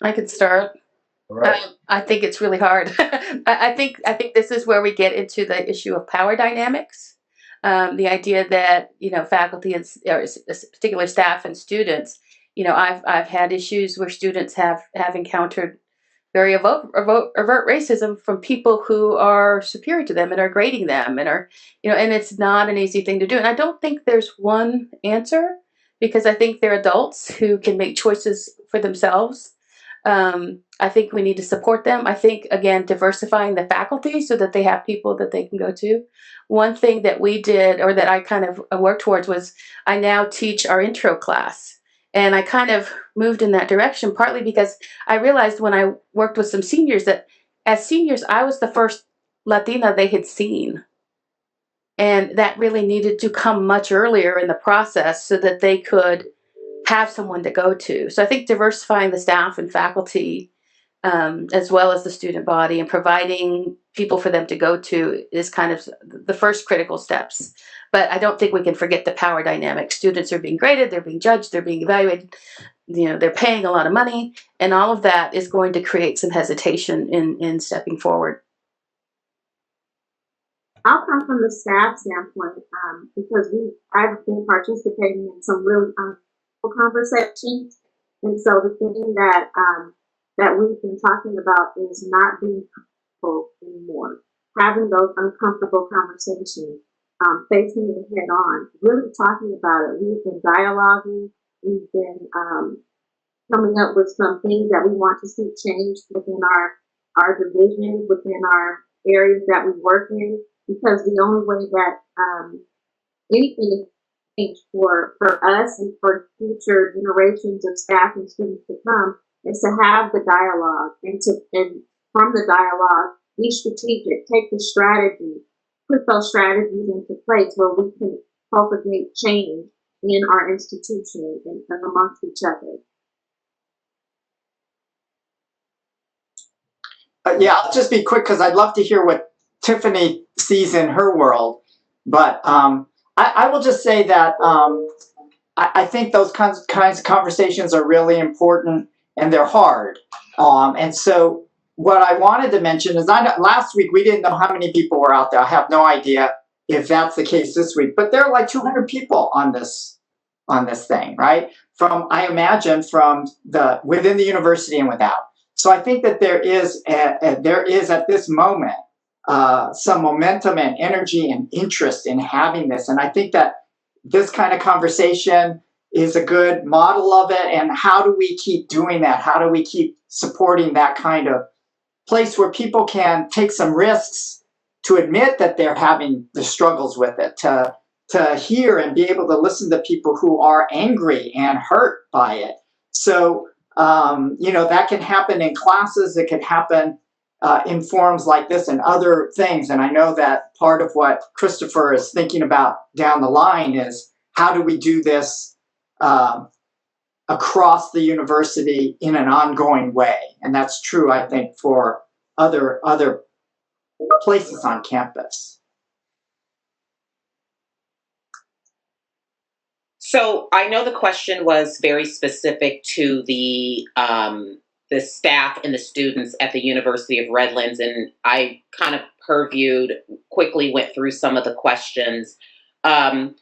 I could start. Right. I think it's really hard. I think this is where we get into the issue of power dynamics. The idea that faculty and particular staff and students. I've had issues where students have encountered very overt racism from people who are superior to them and are grading them and are and it's not an easy thing to do. And I don't think there's one answer because I think they're adults who can make choices for themselves. I think we need to support them. I think, again, diversifying the faculty so that they have people that they can go to. One thing that we did, or that I kind of worked towards, was I now teach our intro class. And I kind of moved in that direction, partly because I realized when I worked with some seniors that as seniors, I was the first Latina they had seen. And that really needed to come much earlier in the process so that they could have someone to go to. So I think diversifying the staff and faculty, as well as the student body, and providing people for them to go to is kind of the first critical steps. But I don't think we can forget the power dynamic. Students are being graded, they're being judged, they're being evaluated, they're paying a lot of money, and all of that is going to create some hesitation in stepping forward. I'll come from the staff standpoint because I've been participating in some really conversations, and so the thing that we've been talking about is not being comfortable anymore, having those uncomfortable conversations, facing it head on, really talking about it. We've been dialoguing, we've been coming up with some things that we want to see changed within our division, within our areas that we work in, because the only way that anything is for us and for future generations of staff and students to come is to have the dialogue and from the dialogue be strategic, take the strategy, put those strategies into place where we can cultivate change in our institution and amongst each other. Yeah, I'll just be quick because I'd love to hear what Tiffany sees in her world. But I will just say that I think those kinds of conversations are really important, and they're hard. And so what I wanted to mention is, last week we didn't know how many people were out there. I have no idea if that's the case this week, but there are like 200 people on this thing, right? I imagine from within the university and without. So I think that there is at this moment some momentum and energy and interest in having this, and I think that this kind of conversation is a good model of it. And how do we keep doing that? How do we keep supporting that kind of place where people can take some risks to admit that they're having the struggles with it, to hear and be able to listen to people who are angry and hurt by it. So, that can happen in classes. It can happen in forums like this and other things. And I know that part of what Christopher is thinking about down the line is, how do we do this across the university in an ongoing way? And that's true, I think, for other places on campus. So I know the question was very specific to the staff and the students at the University of Redlands, and I kind of quickly went through some of the questions. And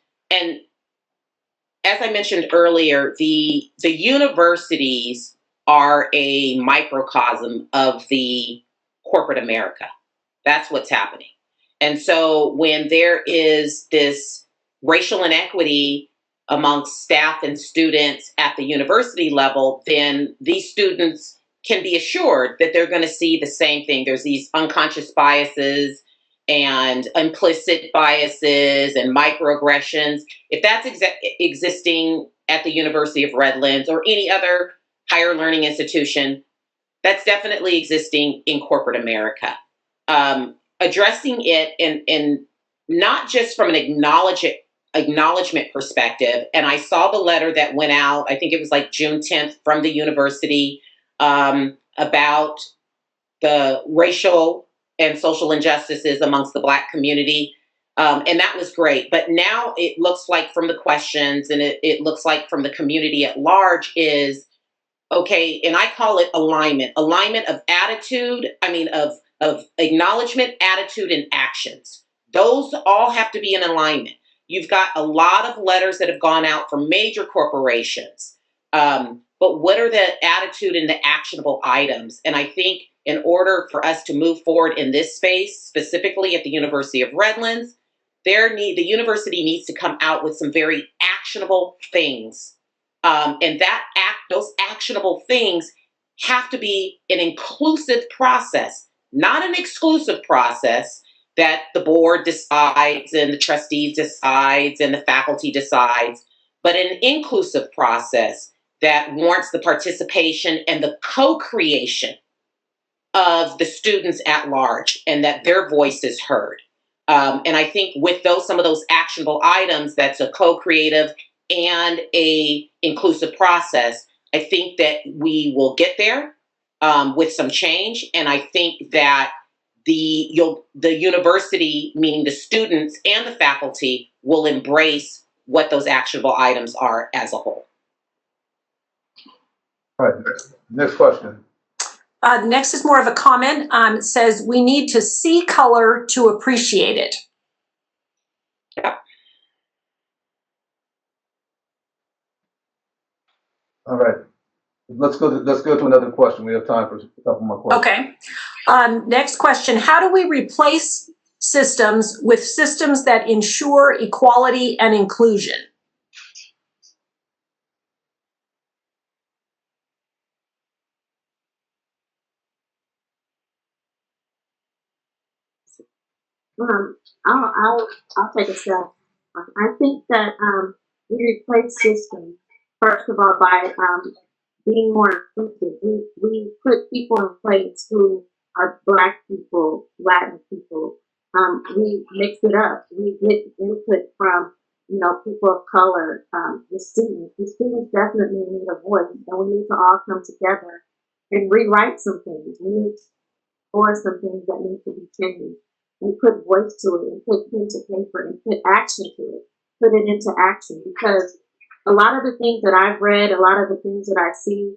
as I mentioned earlier, the universities are a microcosm of the corporate America. That's what's happening. And so when there is this racial inequity amongst staff and students at the university level, then these students can be assured that they're going to see the same thing. There's these unconscious biases and implicit biases and microaggressions. If that's existing at the University of Redlands or any other higher learning institution, that's definitely existing in corporate America. Addressing it in not just from an acknowledgement perspective. And I saw the letter that went out, I think it was like June 10th from the university about the racial and social injustices amongst the Black community. And that was great. But now it looks like from the questions, and it looks like from the community at large is, okay, and I call it alignment of attitude, of acknowledgement, attitude, and actions. Those all have to be in alignment. You've got a lot of letters that have gone out from major corporations. But what are the attitude and the actionable items? And I think in order for us to move forward in this space, specifically at the University of Redlands, the university needs to come out with some very actionable things. And those actionable things have to be an inclusive process, not an exclusive process that the board decides and the trustees decides and the faculty decides, but an inclusive process that warrants the participation and the co-creation of the students at large, and that their voice is heard. And I think with some of those actionable items, that's a co-creative and a inclusive process, I think that we will get there with some change. And I think that the university, meaning the students and the faculty, will embrace what those actionable items are as a whole. All right, next question. Next is more of a comment. It says, we need to see color to appreciate it. Yeah. All right, let's go to another question. We have time for a couple more questions. Okay. Next question. How do we replace systems with systems that ensure equality and inclusion? I'll take a step. I think that we replace systems first of all by being more inclusive. We put people in place who are Black people, Latin people. We mix it up. We get input from people of color, the students. The students definitely need a voice, and we need to all come together and rewrite some things. We need or some things that need to be changed. And put voice to it, and put pen to paper, and put action to it. put it into action, because a lot of the things that I've read, a lot of the things that I see,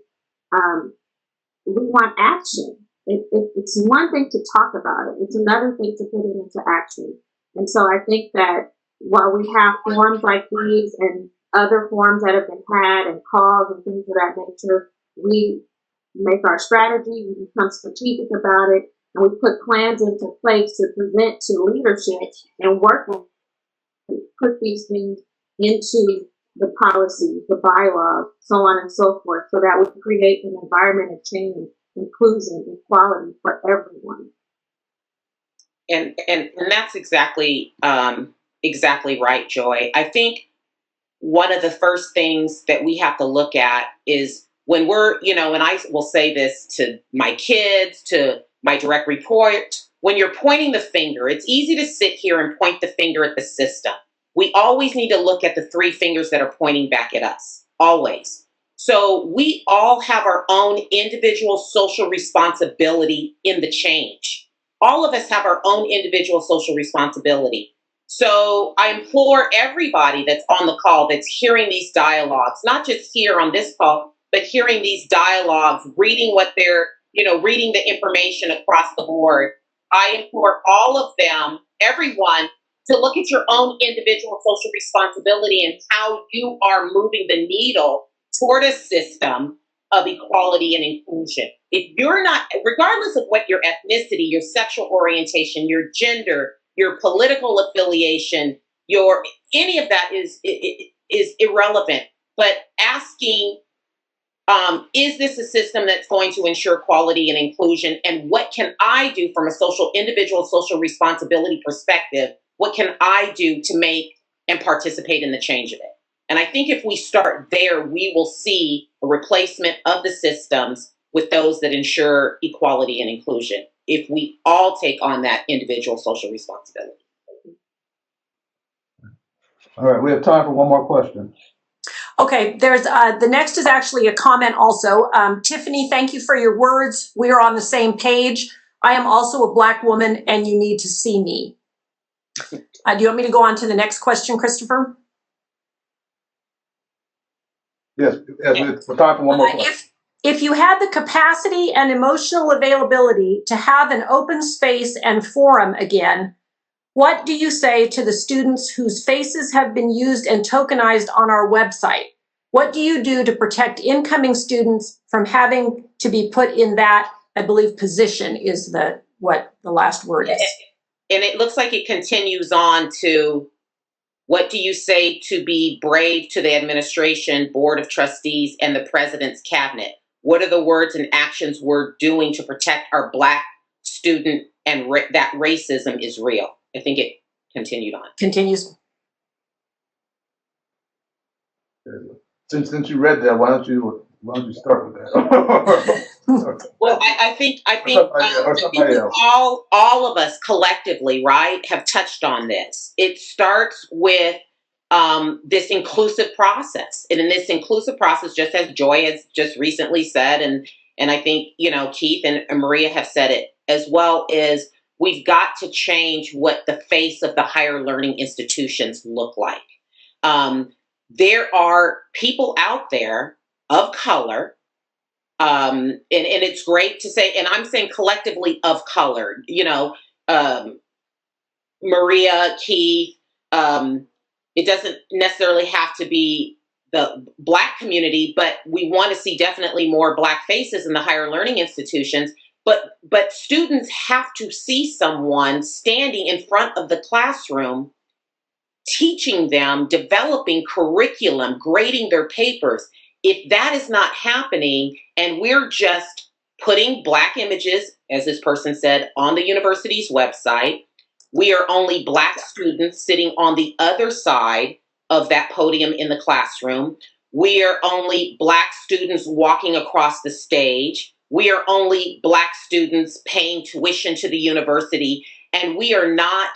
we want action. It's one thing to talk about it. It's another thing to put it into action. And so I think that while we have forums like these and other forums that have been had and calls and things of that nature, we make our strategy, we become strategic about it, and we put plans into place to present to leadership and work on, put these things into the policy, the bylaws, so on and so forth, so that we create an environment of change, inclusion, equality for everyone. And that's exactly exactly right, Joy. I think one of the first things that we have to look at is when we're, and I will say this to my kids, to my direct report, when you're pointing the finger, it's easy to sit here and point the finger at the system. We always need to look at the three fingers that are pointing back at us, always. So we all have our own individual social responsibility in the change. All of us have our own individual social responsibility. So I implore everybody that's on the call, that's hearing these dialogues, not just here on this call, but hearing these dialogues, reading what they're, reading the information across the board. I implore all of them, everyone, to look at your own individual social responsibility and how you are moving the needle toward a system of equality and inclusion. If you're not, regardless of what your ethnicity, your sexual orientation, your gender, your political affiliation, any of that is irrelevant. But asking, is this a system that's going to ensure quality and inclusion? And what can I do from a individual social responsibility perspective? What can I do to make and participate in the change of it? And I think if we start there, we will see a replacement of the systems with those that ensure equality and inclusion, if we all take on that individual social responsibility. All right, we have time for one more question. Okay, there's the next is actually a comment also. Tiffany, thank you for your words. We are on the same page. I am also a Black woman and you need to see me. Do you want me to go on to the next question, Christopher? Yes, we have time for one more question. If you had the capacity and emotional availability to have an open space and forum again, what do you say to the students whose faces have been used and tokenized on our website? What do you do to protect incoming students from having to be put in that, I believe, position is what the last word is. And it looks like it continues on to, what do you say to be brave to the administration, board of trustees, and the president's cabinet? What are the words and actions we're doing to protect our Black student and that racism is real? I think it continued on. Continues. Since you read that, why don't you start with that? Well, I think all of us collectively, right, have touched on this. It starts with this inclusive process, and in this inclusive process, just as Joy has just recently said, and I think Keith and Maria have said it as well, is we've got to change what the face of the higher learning institutions look like. There are people out there of color, and it's great to say, and I'm saying collectively of color, Maria, Keith, it doesn't necessarily have to be the Black community, but we want to see definitely more Black faces in the higher learning institutions. But students have to see someone standing in front of the classroom, teaching them, developing curriculum, grading their papers. If that is not happening, and we're just putting Black images, as this person said, on the university's website, we are only Black students sitting on the other side of that podium in the classroom. We are only Black students walking across the stage. We are only Black students paying tuition to the university, and we are not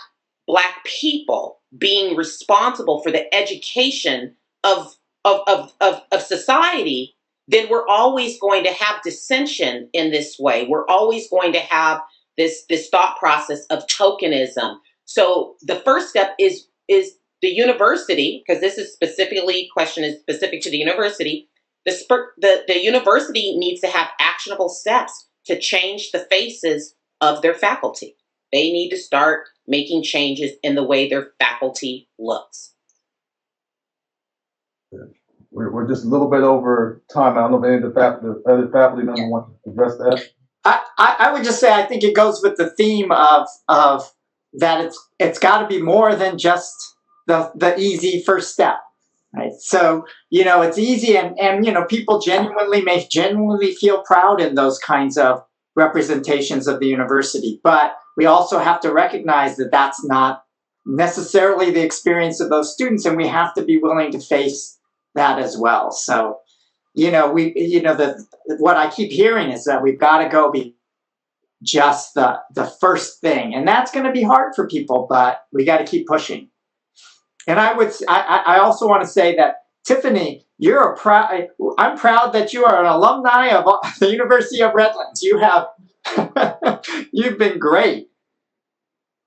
Black people being responsible for the education of society. Then we're always going to have dissension in this way. We're always going to have this thought process of tokenism. So the first step is the university, because this is question is specific to the university, the university needs to have actionable steps to change the faces of their faculty. They need to start making changes in the way their faculty looks. We're just a little bit over time. I don't know if any of the other faculty members want to address that. I would just say I think it goes with the theme of that it's got to be more than just the easy first step, right? So it's easy and people may genuinely feel proud in those kinds of representations of the university, but we also have to recognize that that's not necessarily the experience of those students, and we have to be willing to face that as well. So what I keep hearing is that we've got to go be just the first thing, and that's going to be hard for people, but we got to keep pushing. And I also want to say that Tiffany, I'm proud that you are an alumni of the University of Redlands. You've been great.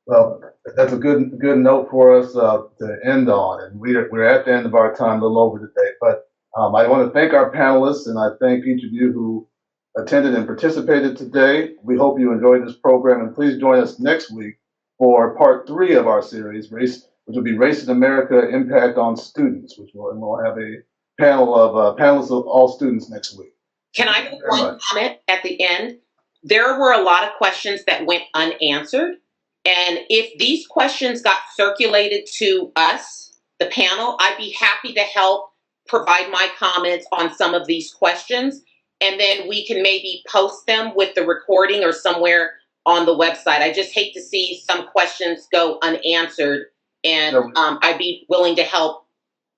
Well, that's a good note for us to end on, and we're at the end of our time, a little over today. But I want to thank our panelists, and I thank each of you who attended and participated today. We hope you enjoyed this program, and please join us next week for part 3 of our series, which will be Race in America: Impact on Students, we'll have a panel of panelists of all students next week. Can I make one comment at the end? There were a lot of questions that went unanswered. And if these questions got circulated to us, the panel, I'd be happy to help provide my comments on some of these questions. And then we can maybe post them with the recording or somewhere on the website. I just hate to see some questions go unanswered. And I'd be willing to help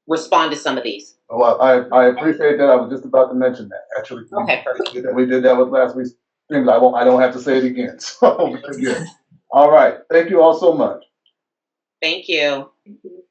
respond to some of these. Well, I appreciate that. I was just about to mention that, actually. Okay, perfect. We did that with last week's stream. I don't have to say it again. So, very good. All right. Thank you all so much. Thank you. Thank you.